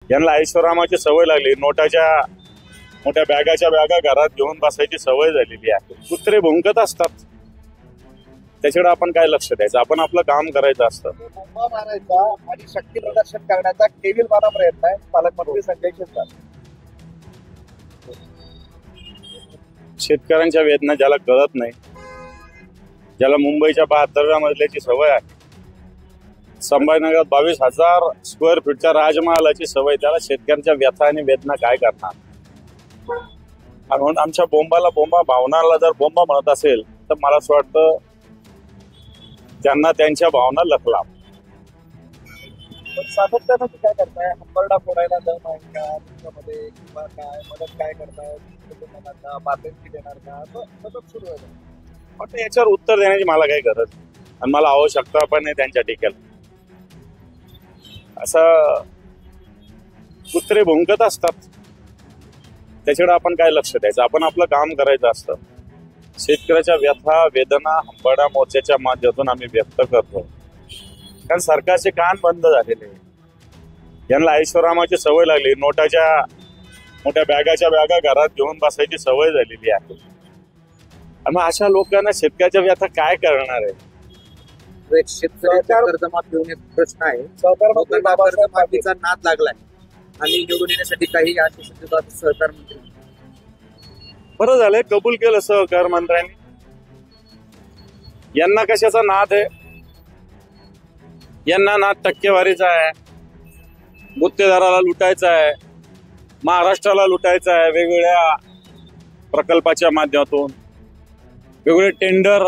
यांना ऐश्वर्याची सवय लागली, नोटाच्या मोठ्या बॅगाच्या बॅगा घरात घेऊन बसायची सवय झालेली आहे. कुत्रे भुंकत असतात, त्याच्याकडे आपण काय लक्ष द्यायचं? आपण आपलं काम करायचं असतं. बोंबा मारायचा आणि शक्ती प्रदर्शन करण्याचा केविलवाना प्रयत्न आहे पालकमंत्री संजय शिरसाट. शेतकऱ्यांच्या वेदना ज्याला कळत नाही, ज्याला मुंबईच्या 72व्या मजल्याची सवय आहे, संभाजीनगरात 22,000 स्क्वेअर फीटच्या राजमहालाची सवय, त्याला शेतकऱ्यांच्या व्यथा आणि वेदना काय करणार? आणि म्हणून आमच्या बोंबाला बोंबा, भावनाला जर बोंबा म्हणत असेल तर मला असं वाटतं त्यांना त्यांच्या भावना लखला. पण सातत्यानं तुम्ही काय करताय? हंबरडा फोडायला दम आहे का तुमच्यामध्ये, किंवा काय मदत काय करताय? देणार का, बातमी देणार का, सतत सुरू आहे. पण याच्यावर उत्तर देण्याची मला काही गरज आणि मला आवश्यकता पण नाही त्यांच्या टीकेला. असं कुत्रे भुंकत असतात, त्याच्याकडे आपण काय लक्ष द्यायचं? आपण आपलं काम करायचं असतं. शेतकऱ्याच्या व्यथा वेदना हंबरडा मोर्चाच्या माध्यमातून आम्ही व्यक्त करतो. कारण सरकारचे कान बंद झालेले, यांना ऐश्वर्याची सवय लागली, नोटाच्या मोठ्या बॅगाच्या बॅगा घरात घेऊन बसायची सवय झालेली आहे. आणि मग अशा लोकांना शेतकऱ्याच्या व्यथा काय करणार आहे? शेतकऱ्याच्या कर्जमाफी होणे प्रश्न आहे. लोकांना कर्जमाफीचा नाद लागलाय आणि निवडून येण्यासाठी काही आश्वासन देतात सहकार मंत्री. बरं झालंय, कबूल केलं सहकार मंत्र्यांनी. यांना कशाचा नाद आहे? यांना नाद टक्केवारीचा आहे, गुत्तेदाराला लुटायचा आहे, महाराष्ट्राला लुटायचा आहे. वेगवेगळ्या प्रकल्पाच्या माध्यमातून वेगवेगळे टेंडर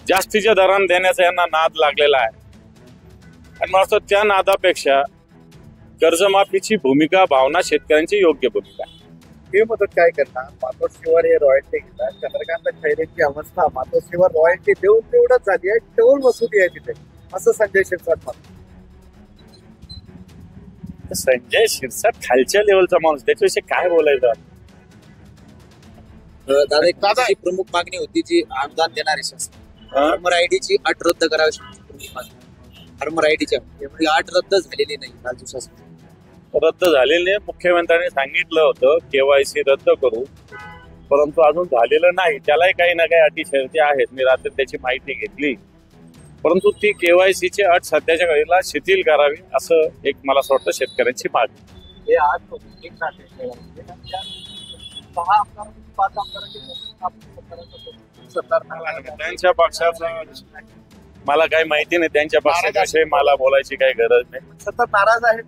जास्तीच्या दराने देण्याचा यांना नाद लागलेला आहे. आणि मला वाटतं त्या नादापेक्षा कर्जमाफीची भूमिका, भावना शेतकऱ्यांची योग्य भूमिका आहे. हे मदत काय करणार? मातोश्रीवर हे रॉयल्टी घेतात. चंद्रकांत खैरेंची अवस्था मातोश्रीवर रॉयल्टी देऊन तेवढंच झाली आहे, टोल वसुली आहे तिथे, असं संजय शिरसाट म्हणतात. संजय शिरसाट खालच्या लेवलचा माणूस, त्याच्याविषयी काय बोलायचं? दादा, एक प्रमुख मागणी होती जी अनुदान देणारी शासन, फार्मर आयडीची अट रद्द करावी. फार्मर आयडीच्या अट रद्द झालेली नाही राज्य शासन. रद्द झालेले मुख्यमंत्र्यांनी सांगितलं होतं KYC रद्द करू, परंतु अजून झालेलं नाही. त्यालाही काही ना काही अटी शर्ती आहेत. मी रात्री त्याची माहिती घेतली, परंतु ती KYC ची अट सध्याच्या घडीला शिथिल करावी असं एक मला असं वाटतं शेतकऱ्यांची मागणी. हे आज त्यांच्या पक्षाचं मला काही माहिती नाही, त्यांच्या पक्षाविषयी मला बोलायची काही गरज नाही. सतत नाराज आहेत.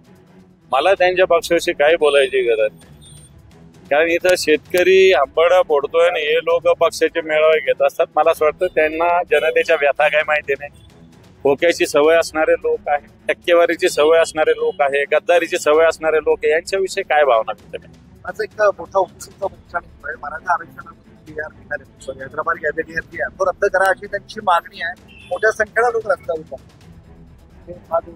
मला त्यांच्या पक्षाविषयी काही बोलायची गरज नाही. कारण इथं शेतकरी हंबरडा फोडतोय आणि हे लोक पक्षाचे मेळावे घेत असतात. मला असं वाटतं त्यांना जनतेच्या व्यथा काही माहिती नाही. खोक्याची सवय असणारे लोक आहे, टक्केवारीची सवय असणारे लोक आहे, गद्दारीची सवय असणारे लोक आहे, यांच्याविषयी काय भावना व्यक्त नाही. आज एक मोठा उपसिद्ध मोर्चा निघतोय. मराठा आरक्षणातून हैदराबाद गॅझेटियर तो रद्द करा अशी त्यांची मागणी आहे. मोठ्या संख्येने लोक रस्त्यावर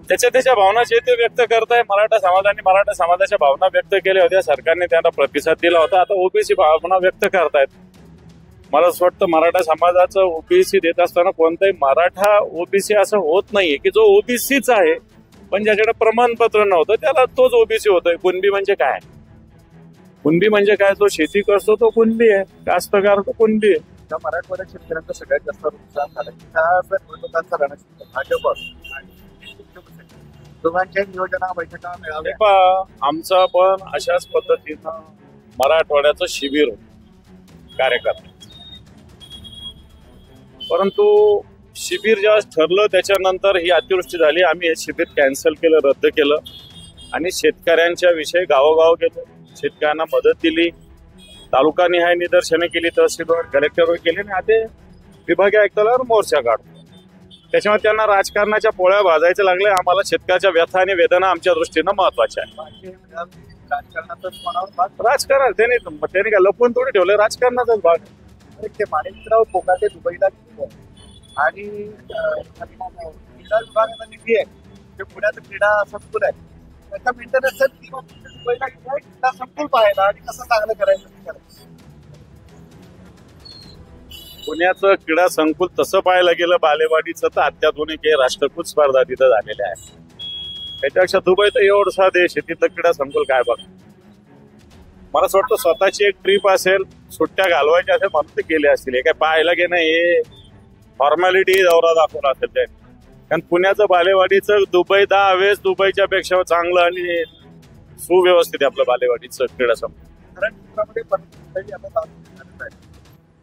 त्याच्या भावना जे ते व्यक्त करताय. मराठा समाजाने मराठा समाजाच्या भावना व्यक्त केल्या होत्या, सरकारने त्यांना प्रतिसाद दिला होता. आता ओबीसी भावना व्यक्त करतायत. मला असं वाटतं मराठा समाजाचं ओबीसी देत असताना कोणताही मराठा ओबीसी असं होत नाहीये की जो ओबीसीच आहे पण ज्याच्याकडे प्रमाणपत्र नव्हतं त्याला तोच ओबीसी होतोय. कुणबी म्हणजे काय? कुणबी म्हणजे काय? जो शेती करतो तो कुणबी आहे, कास्तकार तो कुणबी आहे. त्या मराठवाड्यात शेतकऱ्यांचं सगळ्यात जास्त नुकसान झालं. त्या निवडणुकांचा रणशिंग भाजप दोघांच्या नियोजना बैठका मिळाल्या. आमचा पण अशाच पद्धतीनं मराठवाड्याचं शिबिर होतं कार्यकर्ता, परंतु शिबिर जेव्हा ठरलं त्याच्यानंतर ही अतिवृष्टी झाली. आम्ही हे शिबिर कॅन्सल केलं, रद्द केलं आणि शेतकऱ्यांच्या विषयी गावोगाव गेलो, शेतकऱ्यांना मदत दिली, तालुकानिहाय निदर्शनं केली, तहसीलवर कलेक्टरवर केली आणि आता विभागीय आयुक्तालयावर मोर्चा काढतो. त्याच्यामुळे त्यांना राजकारणाच्या पोळ्या भाजायचं लागले. आम्हाला शेतकऱ्याच्या व्यथा आणि वेदना आमच्या दृष्टीनं महत्वाच्या आहे. राजकारण त्यांनी काय लपवून थोडी ठेवले, राजकारणाचाच भाग. ते माणिकराव कोकाटे दुबईला गेले आणि क्रीडा विभागाचा निधी आहे, जे पुण्याचं क्रीडा संकुल आहे, त्याचा मेंटेनन्स दुबईला गेलाय क्रीडा संकुल पाहायला आणि कसं चांगलं करायचं. पुण्याचं क्रीडा संकुल तसं पाहायला गेलं बालेवाडीचं तर अत्याधुनिक हे राष्ट्रकुल स्पर्धा तिथं झालेल्या आहेत. त्याच्यापेक्षा दुबई तर एवढसा देश आहे, तिथं क्रीडा संकुल काय बघ. मला असं वाटतं स्वतःची एक ट्रिप असेल, सुट्ट्या घालवायच्या असेल म्हणून ते केले असतील. हे काय पाहायला की नाही, हे फॉर्मॅलिटी दौरा दाखवला असेल ते. कारण पुण्याचं बालेवाडीचं दुबई 10 वेळेस दुबईच्या पेक्षा चांगलं आणि सुव्यवस्थित आहे आपलं बालेवाडीचं क्रीडा संकुल. कारण चित्रामध्ये परत आता दारू आहे.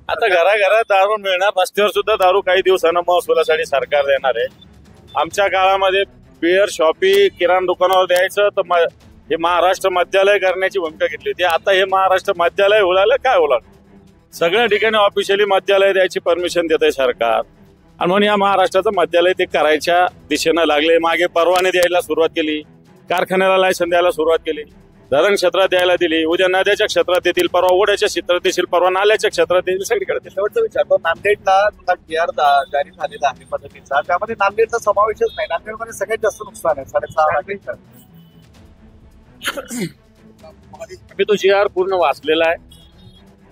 आता घराघरात दारू मिळणार, रस्त्यावर सुद्धा दारू काही दिवसानं महसुलासाठी सरकार देणार आहे. आमच्या काळामध्ये बिअर शॉपी किराणा दुकानावर द्यायचं, तर हे महाराष्ट्र मद्यालय करण्याची भूमिका घेतली होती. आता हे महाराष्ट्र मद्यालय होलालं काय होणार, सगळ्या ठिकाणी ऑफिशियली मद्यालय द्यायची परमिशन देत आहे सरकार. आणि म्हणून या महाराष्ट्राचं मद्यालय ते करायच्या दिशेनं लागले. मागे परवाने द्यायला सुरुवात केली, कारखान्याला लायसन द्यायला सुरुवात केली, धरण क्षेत्रात द्यायला दिली, उद्या नद्याच्या क्षेत्रात येतील, परवा ओढ्याच्या क्षेत्रात येतील, परवा नाल्याच्या क्षेत्रात येतील, सगळीकडे येतील. शेवटचा विचारतो, नांदेडला तुला GR जारी झालेला आहे पद्धतीचा, त्यामध्ये नांदेडचा समावेशच नाही. नांदेडमध्ये सगळ्यात जास्त नुकसान आहे, 6.5 लाख. मी तो GR पूर्ण वाचलेला आहे.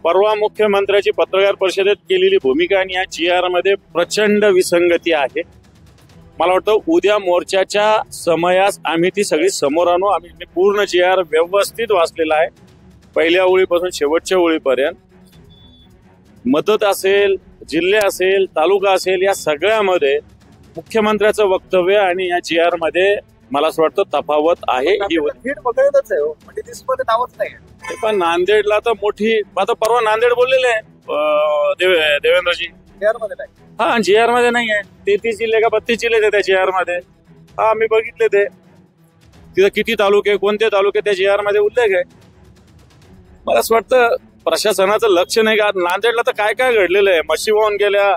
परवा मुख्यमंत्र्याची पत्रकार परिषदेत केलेली भूमिका आणि या GR मध्ये प्रचंड विसंगती आहे. मला वाटतं उद्या मोर्चाच्या समयास आम्ही ती सगळी समोर आणू. मी पूर्ण GR व्यवस्थित वाचलेला आहे, पहिल्या ओळीपासून शेवटच्या ओळीपर्यंत. मदत असेल, जिल्हे असेल, तालुका असेल, या सगळ्यामध्ये मुख्यमंत्र्याचं वक्तव्य आणि या GR मध्ये मला असं वाटतं तफावत आहे. फीड वगैरेच आहे, म्हणजे लिस्टमध्ये नावच नाही. ते पण नांदेडला तर मोठी, आता परवा नांदेड बोललेले आहे देवेंद्रजी, GR मध्ये नाही. हा GR मध्ये नाही आहे. 33 जिल्हे का 32 जिल्हे त्या GR मध्ये. हा मी बघितले ते, तिथं किती तालुके, कोणते तालुके त्या GR मध्ये उल्लेख आहे. मला असं वाटतं प्रशासनाचं लक्ष नाही का. नांदेडला तर काय काय घडलेलं आहे, म्हशी वाहून गेल्या,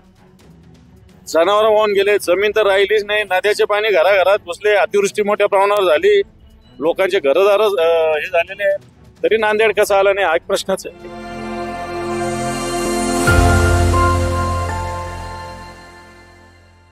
जनावर वाहून गेले, जमीन तर राहिलीच नाही, नद्याचे पाणी घराघरात घुसले, अतिवृष्टी मोठ्या प्रमाणावर झाली, लोकांचे घरदार हे झालेले, तरी नांदेड कसं आलं नाही हा एक प्रश्नच आहे.